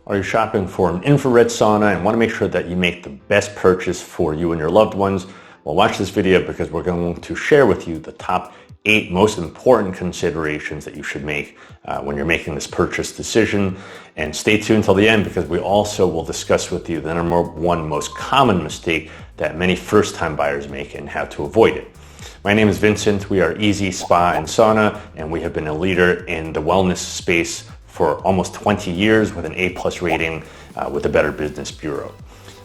Are you shopping for an infrared sauna and want to make sure that you make the best purchase for you and your loved ones? Well, watch this video because we're going to share with you the top 8 most important considerations that you should make when you're making this purchase decision. And stay tuned till the end because we also will discuss with you the number 1 most common mistake that many first-time buyers make and how to avoid it. My name is Vincent. We are Easy Spa and Sauna, and we have been a leader in the wellness space for almost 20 years with an A+ rating with the Better Business Bureau.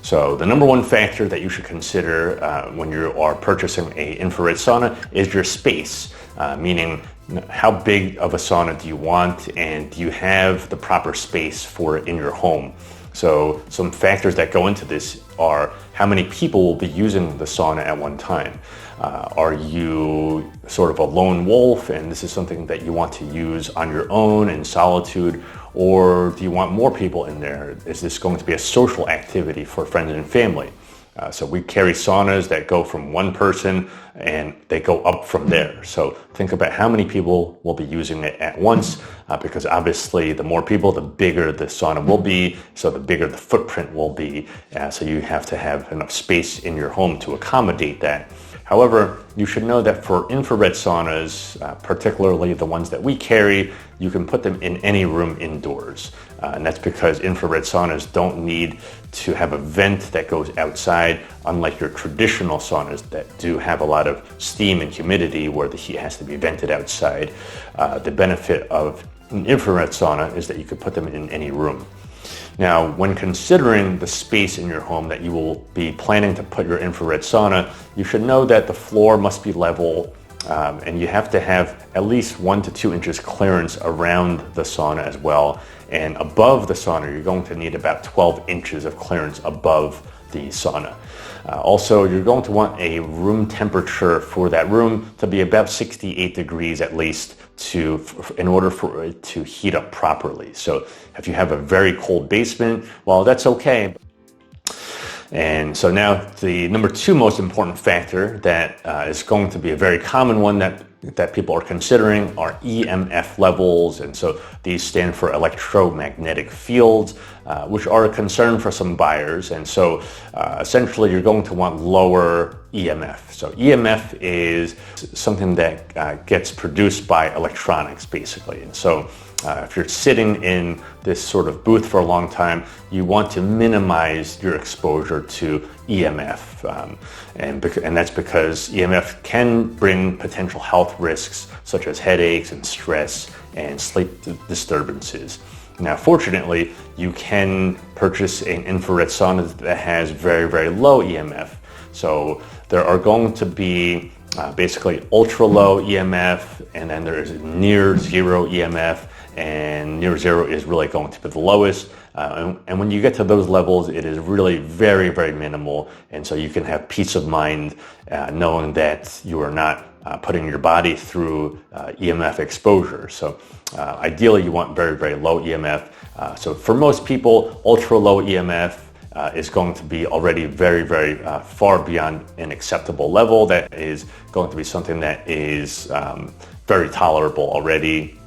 So the number 1 factor that you should consider when you are purchasing an infrared sauna is your space, meaning how big of a sauna do you want and do you have the proper space for it in your home. So some factors that go into this are how many people will be using the sauna at one time. Are you sort of a lone wolf and this is something that you want to use on your own in solitude, or do you want more people in there? Is this going to be a social activity for friends and family? So we carry saunas that go from 1 person and they go up from there. So think about how many people will be using it at once because obviously the more people, the bigger the sauna will be, so the bigger the footprint will be. So you have to have enough space in your home to accommodate that. However, you should know that for infrared saunas, particularly the ones that we carry, you can put them in any room indoors. And that's because infrared saunas don't need to have a vent that goes outside, unlike your traditional saunas that do have a lot of steam and humidity where the heat has to be vented outside. The benefit of an infrared sauna is that you could put them in any room. Now, when considering the space in your home that you will be planning to put your infrared sauna, you should know that the floor must be level and you have to have at least 1 to 2 inches clearance around the sauna as well. And above the sauna, you're going to need about 12 inches of clearance above the sauna. Also, you're going to want a room temperature for that room to be about 68 degrees at least in order for it to heat up properly. So if you have a very cold basement, well, that's okay. And so now the number 2 most important factor that is going to be a very common one that people are considering are EMF levels. And so these stand for electromagnetic fields, which are a concern for some buyers. And so essentially you're going to want lower EMF. So EMF is something that gets produced by electronics basically. And so if you're sitting in this sort of booth for a long time, you want to minimize your exposure to EMF. And that's because EMF can bring potential health risks such as headaches and stress and sleep disturbances. Now, fortunately, you can purchase an infrared sauna that has very, very low EMF. So there are going to be basically ultra low EMF, and then there is near zero EMF, and near zero is really going to be the lowest. And when you get to those levels, it is really very, very minimal. And so you can have peace of mind knowing that you are not putting your body through EMF exposure. So ideally, you want very, very low EMF. So for most people, ultra low EMF is going to be already very, very far beyond an acceptable level. That is going to be something that is very tolerable already.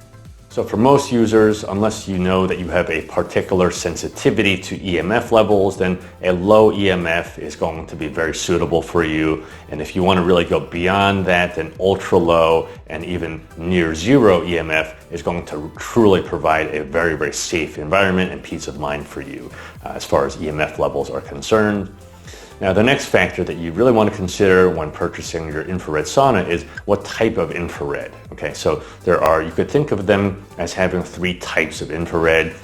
So for most users, unless you know that you have a particular sensitivity to EMF levels, then a low EMF is going to be very suitable for you. And if you want to really go beyond that, then ultra low and even near zero EMF is going to truly provide a very, very safe environment and peace of mind for you as far as EMF levels are concerned. Now, the next factor that you really want to consider when purchasing your infrared sauna is what type of infrared. Okay, so you could think of them as having 3 types of infrared.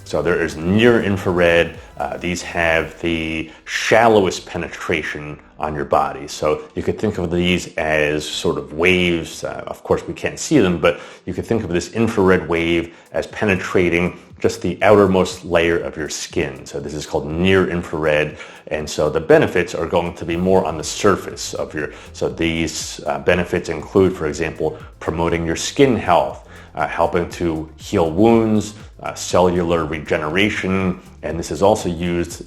So there is near infrared. These have the shallowest penetration on your body. So you could think of these as sort of waves. Of course, we can't see them, but you could think of this infrared wave as penetrating just the outermost layer of your skin. So this is called near infrared. And so the benefits are going to be more on the surface of so these benefits include, for example, promoting your skin health, helping to heal wounds, cellular regeneration, and this is also used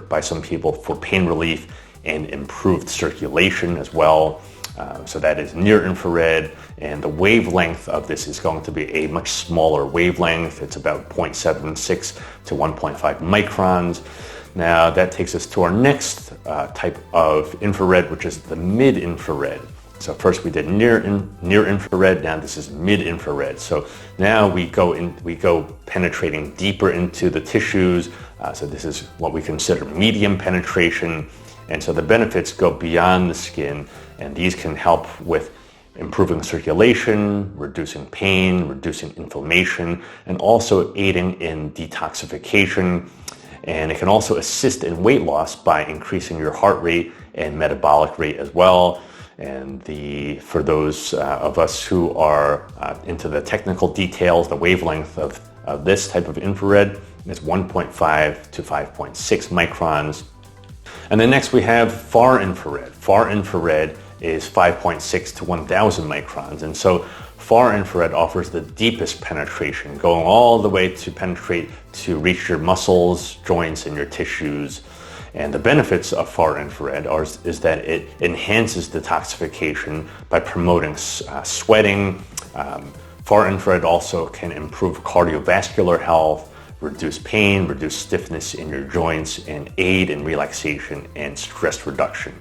by some people for pain relief and improved circulation as well. So that is near infrared, and the wavelength of this is going to be a much smaller wavelength. It's about 0.76 to 1.5 microns. Now that takes us to our next type of infrared, which is the mid-infrared. So first we did near infrared, now this is mid-infrared. So now we go penetrating deeper into the tissues. So this is what we consider medium penetration. And so the benefits go beyond the skin, and these can help with improving circulation, reducing pain, reducing inflammation, and also aiding in detoxification. And it can also assist in weight loss by increasing your heart rate and metabolic rate as well. And for those of us who are into the technical details, the wavelength of this type of infrared is 1.5 to 5.6 microns. And then next we have far infrared. Far infrared is 5.6 to 1000 microns. And so far infrared offers the deepest penetration, going all the way to penetrate to reach your muscles, joints, and your tissues. And the benefits of far infrared is that it enhances detoxification by promoting sweating. Far infrared also can improve cardiovascular health, reduce pain, reduce stiffness in your joints, and aid in relaxation and stress reduction.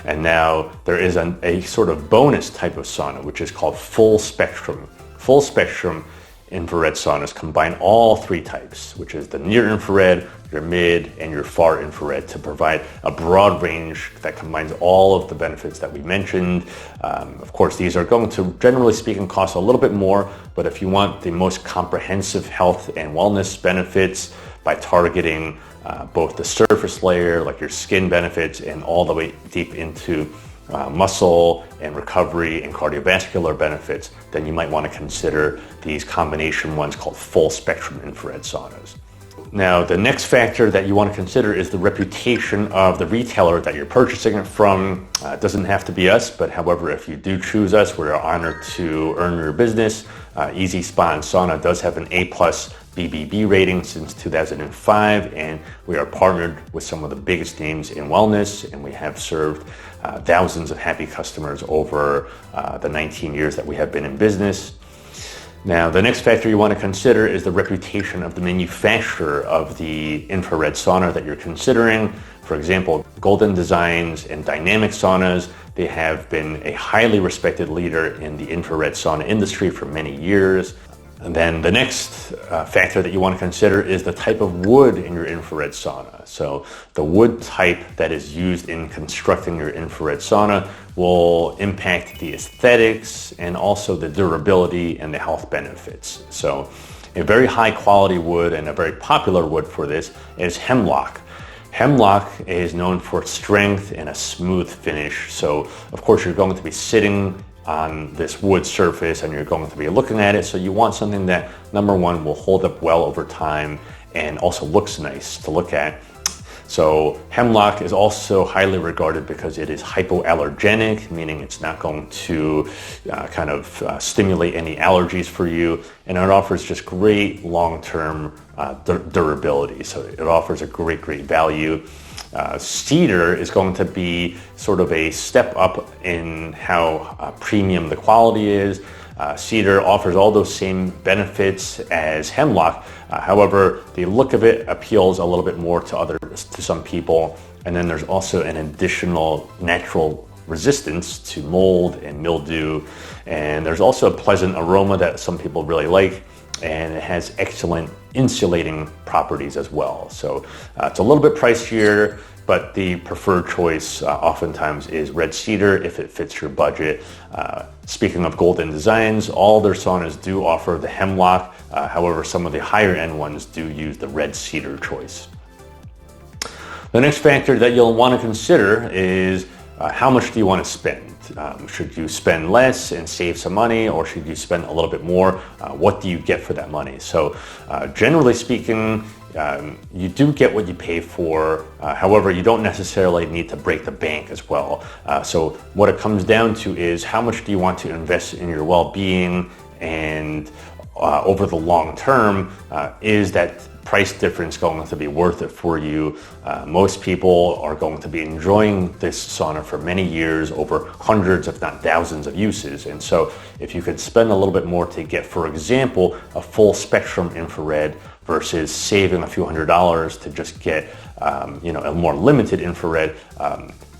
And now there is a sort of bonus type of sauna, which is called full spectrum. Full spectrum infrared saunas combine all three types, which is the near infrared, your mid, and your far infrared, to provide a broad range that combines all of the benefits that we mentioned. Of course, these are going to, generally speaking, cost a little bit more, but if you want the most comprehensive health and wellness benefits by targeting both the surface layer, like your skin benefits, and all the way deep into muscle and recovery and cardiovascular benefits, then you might want to consider these combination ones called full spectrum infrared saunas. Now, the next factor that you want to consider is the reputation of the retailer that you're purchasing it from. It doesn't have to be us, but however, if you do choose us, we're honored to earn your business. Easy Spa and Sauna does have an A+ BBB rating since 2005, and we are partnered with some of the biggest names in wellness, and we have served thousands of happy customers over the 19 years that we have been in business. Now, the next factor you want to consider is the reputation of the manufacturer of the infrared sauna that you're considering. For example, Golden Designs and Dynamic Saunas, they have been a highly respected leader in the infrared sauna industry for many years. And then the next factor that you want to consider is the type of wood in your infrared sauna. So the wood type that is used in constructing your infrared sauna will impact the aesthetics and also the durability and the health benefits. So a very high quality wood and a very popular wood for this is hemlock. Hemlock is known for strength and a smooth finish. So of course you're going to be sitting on this wood surface and you're going to be looking at it. So you want something that, number one, will hold up well over time and also looks nice to look at. So hemlock is also highly regarded because it is hypoallergenic, meaning it's not going to stimulate any allergies for you, and it offers just great long-term durability. So it offers a great value. Cedar is going to be sort of a step up in how premium the quality is. Cedar offers all those same benefits as hemlock. However, the look of it appeals a little bit more to some people. And then there's also an additional natural resistance to mold and mildew. And there's also a pleasant aroma that some people really like. And it has excellent insulating properties as well. So it's a little bit pricier, but the preferred choice oftentimes is red cedar if it fits your budget. Speaking of Golden Designs, all their saunas do offer the hemlock. However, some of the higher end ones do use the red cedar choice. The next factor that you'll want to consider is how much do you want to spend? Should you spend less and save some money, or should you spend a little bit more? What do you get for that money? So generally speaking, you do get what you pay for. However, you don't necessarily need to break the bank as well. So what it comes down to is how much do you want to invest in your well-being, and over the long term, is that price difference going to be worth it for you. Most people are going to be enjoying this sauna for many years, over hundreds if not thousands of uses. And so if you could spend a little bit more to get, for example, a full spectrum infrared versus saving a few $100s to just get a more limited infrared,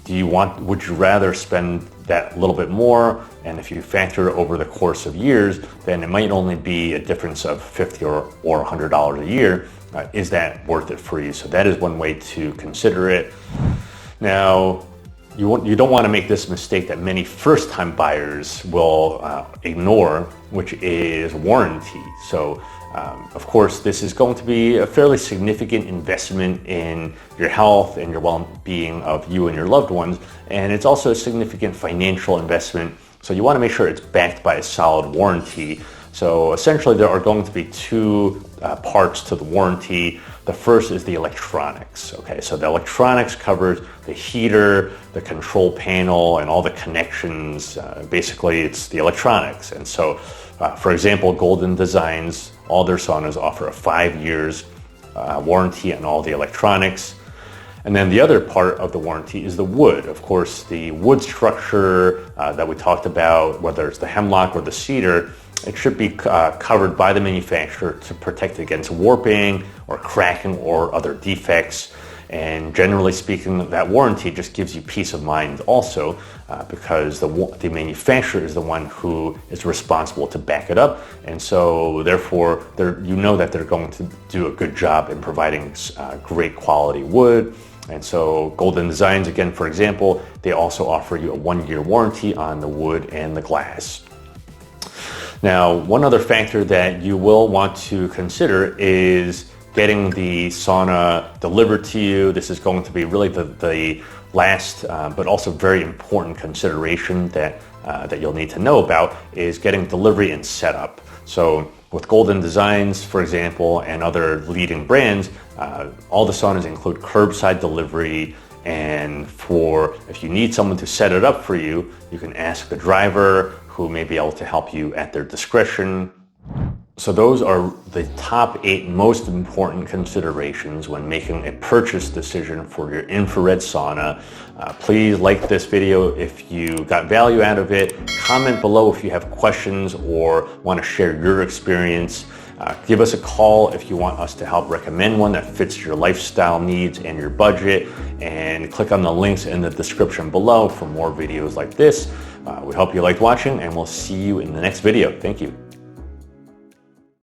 would you rather spend that little bit more? And if you factor it over the course of years, then it might only be a difference of $50 or $100 a year. Is that worth it for you? So that is one way to consider it. Now, you don't want to make this mistake that many first-time buyers will ignore, which is warranty. So of course, this is going to be a fairly significant investment in your health and your well-being of you and your loved ones. And it's also a significant financial investment. So you want to make sure it's backed by a solid warranty. So essentially, there are going to be two parts to the warranty. The first is the electronics. Okay, so the electronics covers the heater, the control panel, and all the connections. Basically, it's the electronics. And so, for example, Golden Designs, all their saunas offer a 5 years warranty on all the electronics. And then the other part of the warranty is the wood. Of course, the wood structure that we talked about, whether it's the hemlock or the cedar, it should be covered by the manufacturer to protect against warping or cracking or other defects. And generally speaking, that warranty just gives you peace of mind also, because the manufacturer is the one who is responsible to back it up. And so therefore, you know that they're going to do a good job in providing great quality wood. And so Golden Designs, again, for example, they also offer you a 1-year warranty on the wood and the glass. Now, one other factor that you will want to consider is getting the sauna delivered to you. This is going to be really the last, but also very important consideration that you'll need to know about, is getting delivery and setup. So with Golden Designs, for example, and other leading brands, all the saunas include curbside delivery. And if you need someone to set it up for you, you can ask the driver, who may be able to help you at their discretion. So those are the top 8 most important considerations when making a purchase decision for your infrared sauna. Please like this video if you got value out of it. Comment below if you have questions or want to share your experience. Give us a call if you want us to help recommend one that fits your lifestyle needs and your budget. And click on the links in the description below for more videos like this. We hope you liked watching, and we'll see you in the next video. Thank you.